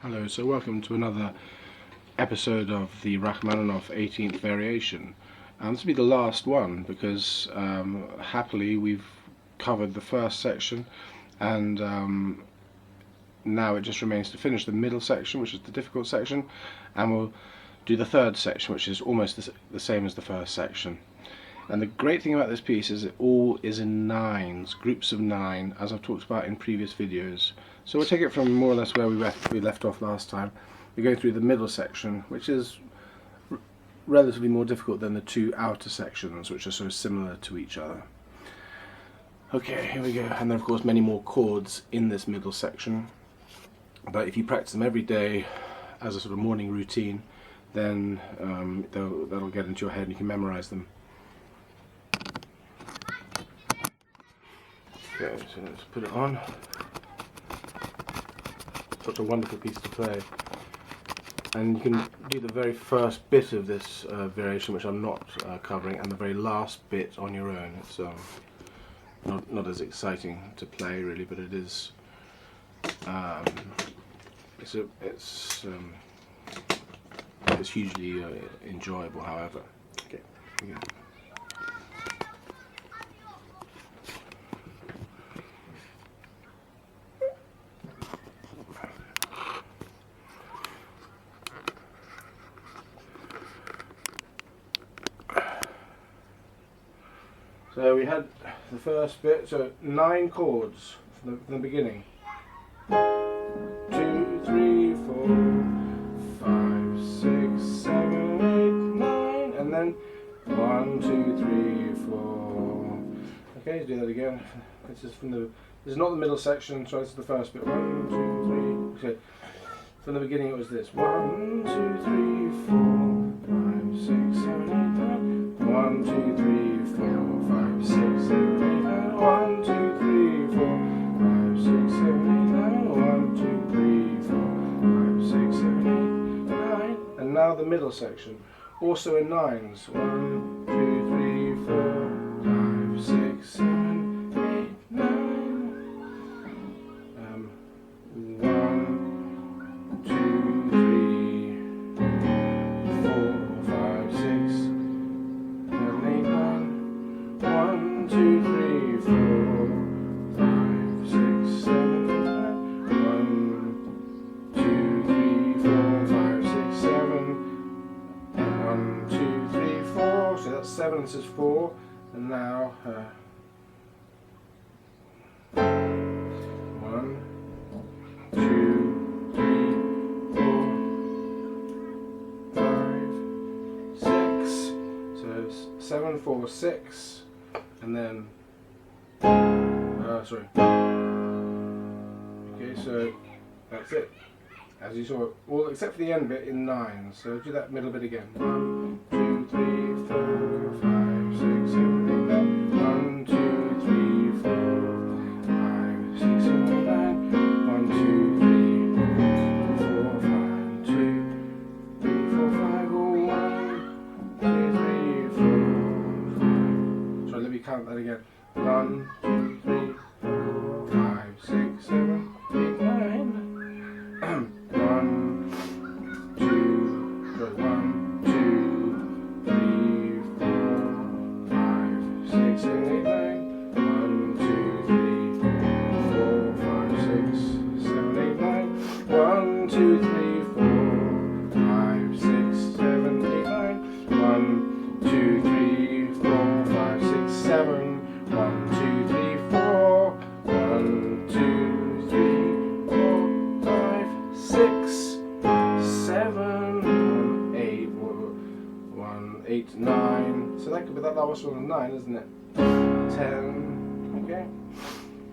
Hello, so welcome to another episode of the Rachmaninoff 18th variation. This will be the last one because happily we've covered the first section, and now it just remains to finish the middle section, which is the difficult section, and we'll do the third section, which is almost the same as the first section. And the great thing about this piece is it all is in nines, groups of 9, as I've talked about in previous videos. So we'll take it from more or less where we left off last time. We're going through the middle section, which is relatively more difficult than the two outer sections, which are sort of similar to each other. Okay, here we go. And then of course many more chords in this middle section. But if you practice them every day as a sort of morning routine, then that'll get into your head and you can memorize them. Okay, so let's put it on. Such a wonderful piece to play. And you can do the very first bit of this variation, which I'm not covering, and the very last bit on your own. It's not as exciting to play really, but it is. It's hugely enjoyable, however. Okay, here we go. So we had the first bit, so 9 chords from the beginning. 2, 3, 4, 5, 6, 7, 8, 9, and then 1, 2, 3, 4. Okay, do that again. This is not the middle section, so this is the first bit. 1, 2, 3. Okay. From the beginning it was this. 1, 2, 3, 4, 5, 6, 7, 8, 9. 1, 2, 3, 4, 5, 6, 7, 8, 9. 1, 2, 3, 4, 5, 6, 7, 8, 9. 1, 2, 3, 4, 5, 6, 7, 8, 9. And now the middle section, also in nines. 1, 2, 3, 4, 5, 6, 7, 8, 9. 1, 2, 3, 4, 5, 6, 7, 8, 9. 1, 2, 3, 4, 5, 6, 7, 8, 9. 1, 2, 3, 4, 5, 6, 7. 1, 2, 3, 4. So that's 7. This is 4. And now 1, 2, 3, 4, 5, 6. So 7, 4, 6, and then sorry. Okay, so that's it. As you saw, all except for the end bit in 9. So do that middle bit again. 1, 2, 3, 4, 5, 6, 7, 8, 9. 1, 2, 3, 4, 5, 6, 7, 8, 9. 1, 2, 3, 4, 5, 2, 3, 4, 5. Oh, 1, 2, 3, 4, 5. Sorry, let me count that again. 1, 2, 3, 4, 5, 6, 7, 8, 9. 1, 2, 3, 4, 5, 6, 7, 8, 9. 1, 2, 3, 4, 5, 6, 7, 8, 9. 1, 2, 3, 4, 5, 6, 7, 8, 9. 1, 2, 3, 4, 5, 6, 7. 1, 2, 3, 4. 1, 2, 3, 4, 5, 6, 7, 8. 1, 8, 9. So that could be that last one of 9, isn't it? 10. Okay.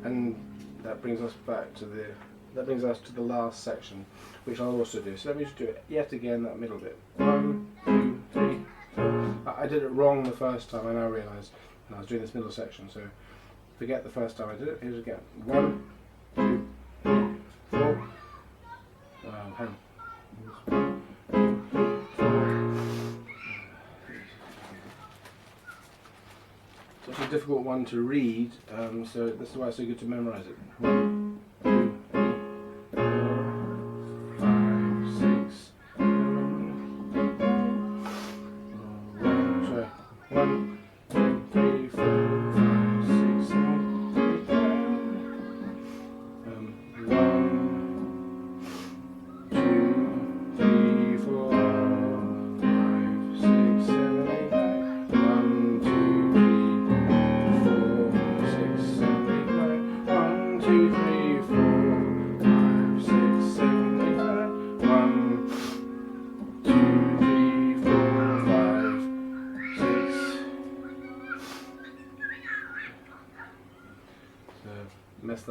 And that brings us back to the last section, which I'll also do. So let me just do it yet again, that middle bit. 1, 2, 3, 4. I did it wrong the first time, I now realise. And I was doing this middle section, so forget the first time I did it. Here's again. 1, 2, 3, 4. Hang on. 1, 2, 3, 4. Such a difficult one to read, so this is why it's so good to memorise it. 1, 2, 3, 4, 5.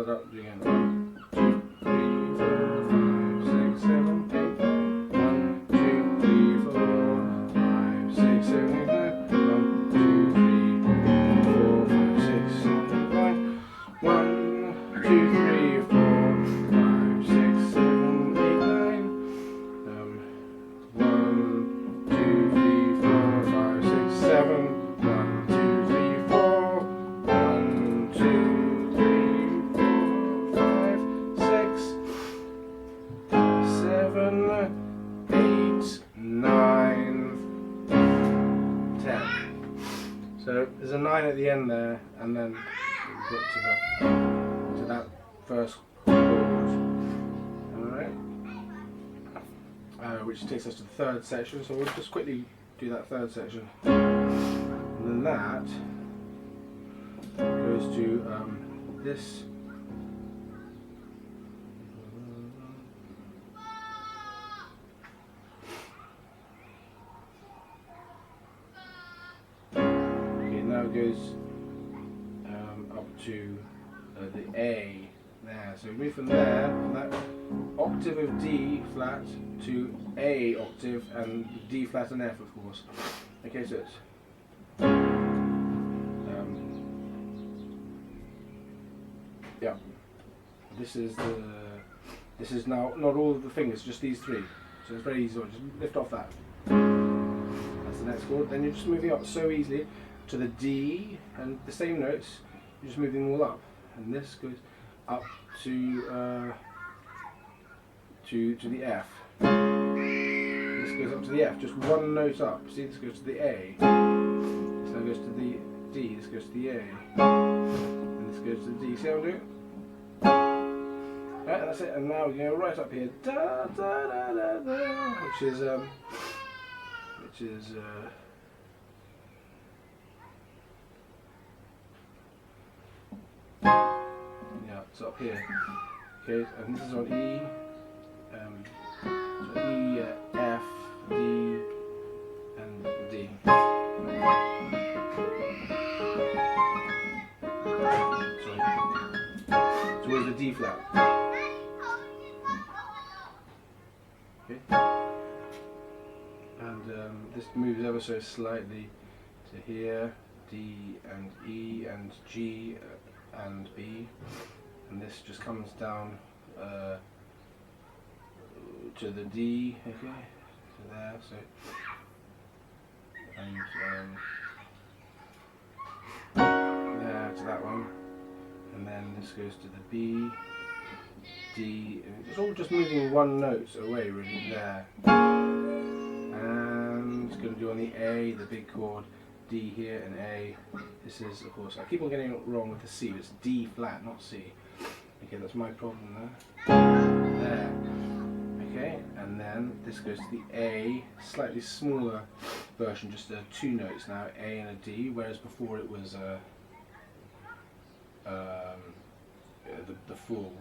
start up again. 1, 2, 3, 4, 5, 6, 7, 8, 9. 1, 2, 3, 4, 5, 6, 7, 8, 9. 1, 2, 3, 4, 5, 6, 7, 9. 1, 2, 3, 4, 5, 6, 7, 8, 9. 1, 2, 3, 4, 5, 6, 7. 1, 2, 3, 4. 1, 2, 3, 4, 5, 6, 7, 8, 9, 10. So there's a 9 at the end there, and then we've got to that first chord. Alright. Which takes us to the third section, so we'll just quickly do that third section. And then that goes to this. Okay, now it goes up to the A there. So we move from there, from that octave of D flat to A octave and D flat and F, of course. Okay, so it's yeah. This is now not all of the fingers, just these three. So it's very easy. Just lift off that. That's the next chord. Then you're just moving up so easily to the D and the same notes. You're just moving them all up, and this goes up to the F. This goes up to the F, just one note up. See, this goes to the A. This now goes to the D. This goes to the A, and this goes to the D. See how I'm doing? Right, that's it. And now we go right up here, da da da da da, which is yeah, it's up here. Okay, and this is on E. So E, F, D, and D. Sorry. So where's the D flat? Okay. And this moves ever so slightly to here, D and E and G and B, and this just comes down to the D, okay, to there, so, and there to that one, and then this goes to the B, D, it's all just moving one note away really there, and it's going to do on the A, the big chord, D here and A. This is, of course, I keep on getting it wrong with the C, but it's D flat, not C. Okay, that's my problem there. There. Okay, and then this goes to the A, slightly smaller version, just two notes now, A and a D, whereas before it was the full,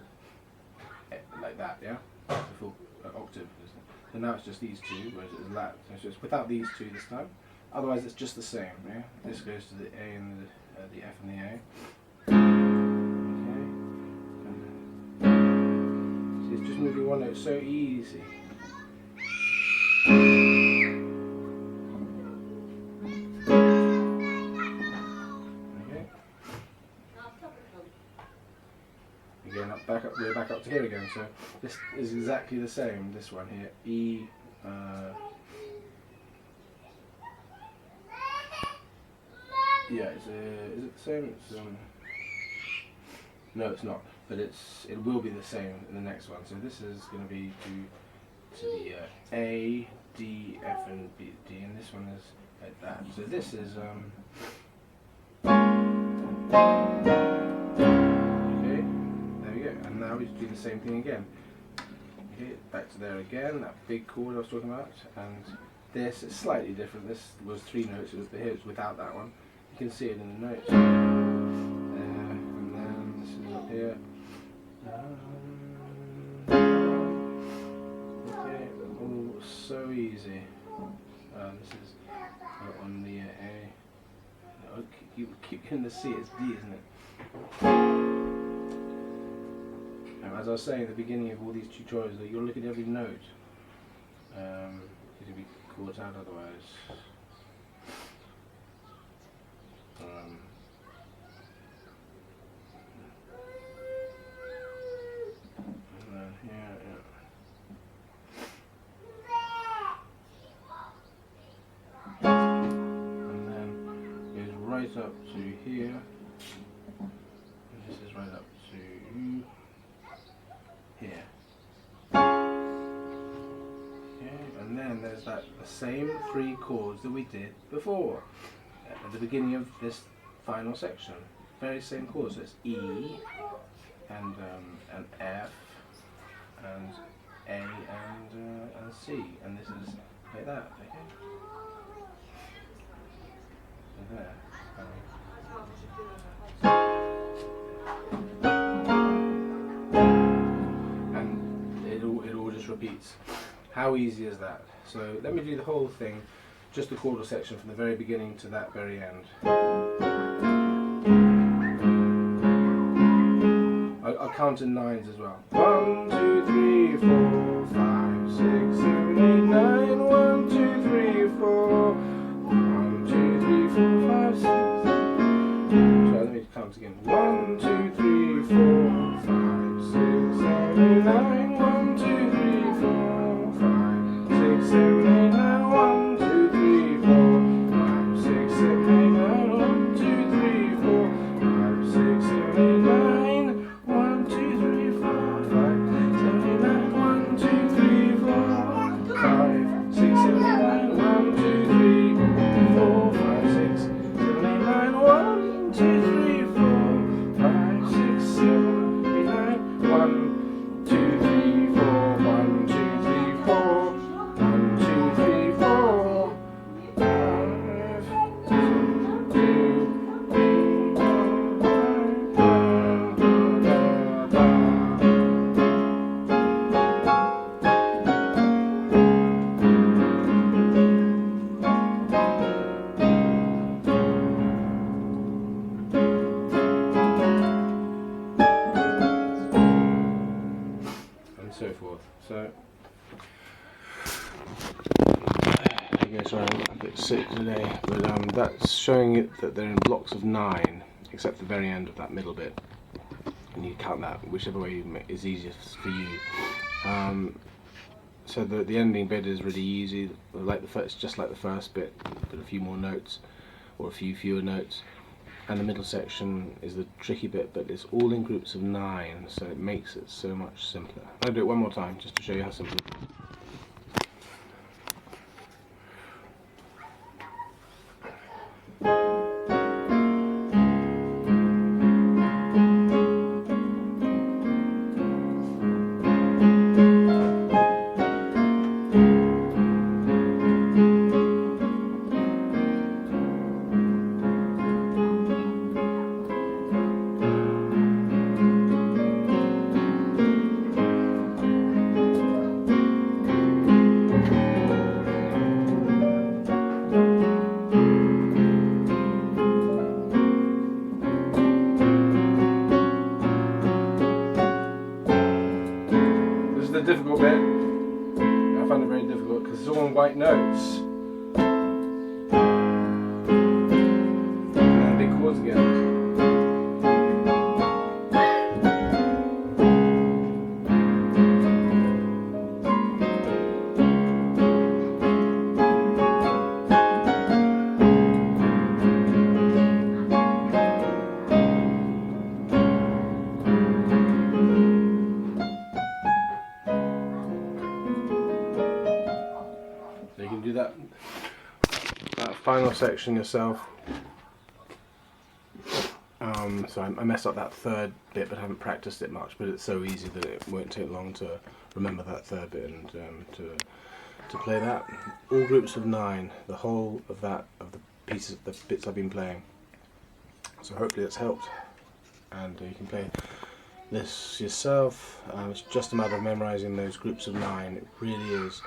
like that, yeah? The full octave. So now it's just these two, whereas it was that. So it's without these two this time. Otherwise it's just the same, yeah? This goes to the A and the F and the A. Okay. See, it's just moving one note so easy. Okay. Again, we're back up to here again. So this is exactly the same. This one here, E. Yeah, is it the same? It's no, it's not. But it will be the same in the next one. So this is going to be to the A, D, F, and B, D, and this one is like that. So this is okay. There we go. And now we do the same thing again. Okay, back to there again. That big chord I was talking about, and this is slightly different. This was three notes. Here it's without that one. You can see it in the notes. And then this is up here. Okay, all so easy. This is on the A. Oh, keep getting the C, it's D, isn't it? As I was saying at the beginning of all these tutorials, that you'll look at every note. It'll be caught out otherwise. And then here, and then goes right up to here. And this is right up to here. And then there's the same 3 chords that we did before at the beginning of this final section. Very same chords. So it's E and F and A and C, and this is like that. Okay. So there. And it all just repeats. How easy is that? So let me do the whole thing, just the chordal section from the very beginning to that very end. I'll count in 9s as well. 1, 2, 3, 4, 5, 6, 7, 8, 9. 1, 2, 3, 4. 1, 2, 3, 4, 5, 6. So let me count again. 1, 2, 3, 4, 5, 6, 7, 8, 9. 1, 2, 3, 4, 5, 6, 7, 8, 9. 1, 2, 3, 4, 5, 6, 7, 8, 9. 1, 2, 3, 4, 5, 6, 7, 8, 9. 1, 2, 3, 4, 5, 6, 7, 8, 9. 1, 2, 3, 4, 5, 6, 7, 8, 9. 1, 2, 3, 4, 5, 6, 7, 8, 9. 1, 2, 3, 4, 5, 6, 7, 8, 9. 1, 2, 3, 4. 1, 2, 3, 4. 1, 2, 3, 4. 5, 2, 3, and so forth. So, I guess I'm a bit sick today, but that's showing it that they're in blocks of 9, except the very end of that middle bit. And you count that whichever way is easiest for you. So the ending bit is really easy, like the first, just like the first bit, but a few more notes, or a few fewer notes. And the middle section is the tricky bit, but it's all in groups of 9, so it makes it so much simpler. I'll do it one more time, just to show you how simple it is. The difficult bit. I find it very difficult because it's all on white notes. And then big chords again. So you can do that final section yourself. So I messed up that third bit, but I haven't practiced it much. But it's so easy that it won't take long to remember that third bit and to play that. All groups of 9, the whole of the pieces, the bits I've been playing. So hopefully it's helped, and you can play this yourself. It's just a matter of memorizing those groups of 9. It really is.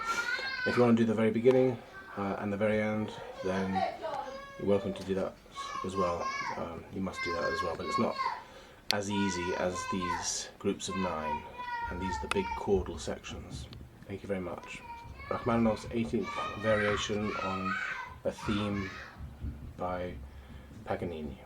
If you want to do the very beginning and the very end, then you're welcome to do that as well. You must do that as well, but it's not as easy as these groups of 9, and these are the big chordal sections. Thank you very much. Rachmaninoff's 18th variation on a theme by Paganini.